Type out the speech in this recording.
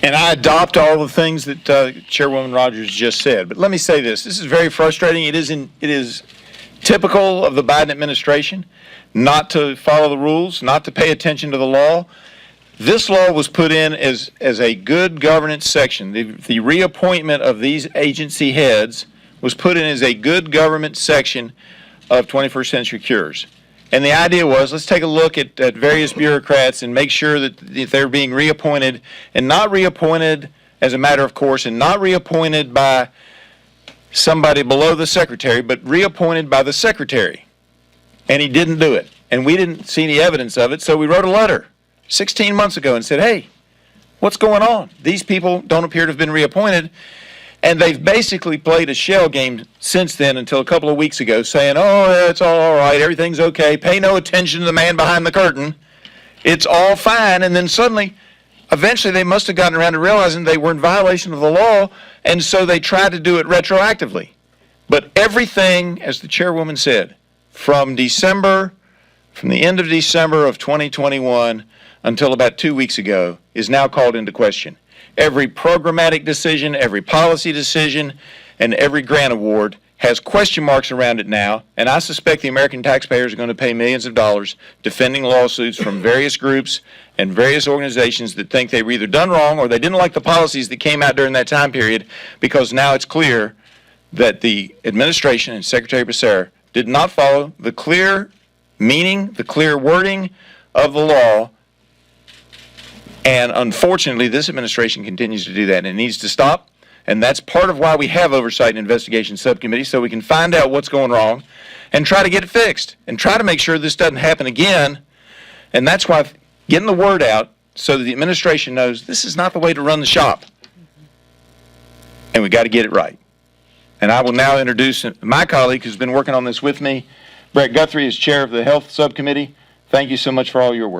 And I adopt all the things that Chairwoman Rogers just said. But let me say this. This is very frustrating. It is typical of the Biden administration not to follow the rules, not to pay attention to the law. This law was put in as a good governance section. The reappointment of these agency heads was put in as a good government section of 21st Century Cures. And the idea was, let's take a look at various bureaucrats and make sure that they're being reappointed, and not reappointed as a matter of course, and not reappointed by somebody below the secretary, but reappointed by the secretary. And he didn't do it. And we didn't see any evidence of it, so we wrote a letter 16 months ago and said, hey, what's going on? These people don't appear to have been reappointed. And they've basically played a shell game since then until a couple of weeks ago, saying, oh, it's all right, everything's okay, pay no attention to the man behind the curtain, it's all fine. And then suddenly, eventually they must have gotten around to realizing they were in violation of the law, and so they tried to do it retroactively. But everything, as the chairwoman said, from the end of December of 2021 until about 2 weeks ago, is now called into question. Every programmatic decision, every policy decision, and every grant award has question marks around it now, and I suspect the American taxpayers are going to pay millions of dollars defending lawsuits from various groups and various organizations that think they were either done wrong or they didn't like the policies that came out during that time period, because now it's clear that the administration and Secretary Becerra did not follow the clear meaning, the clear wording of the law. And unfortunately, this administration continues to do that, and it needs to stop. And that's part of why we have Oversight and Investigation Subcommittee, so we can find out what's going wrong and try to get it fixed and try to make sure this doesn't happen again. And that's why getting the word out so that the administration knows this is not the way to run the shop. And we got to get it right. And I will now introduce my colleague who's been working on this with me. Brett Guthrie is chair of the Health Subcommittee. Thank you so much for all your work.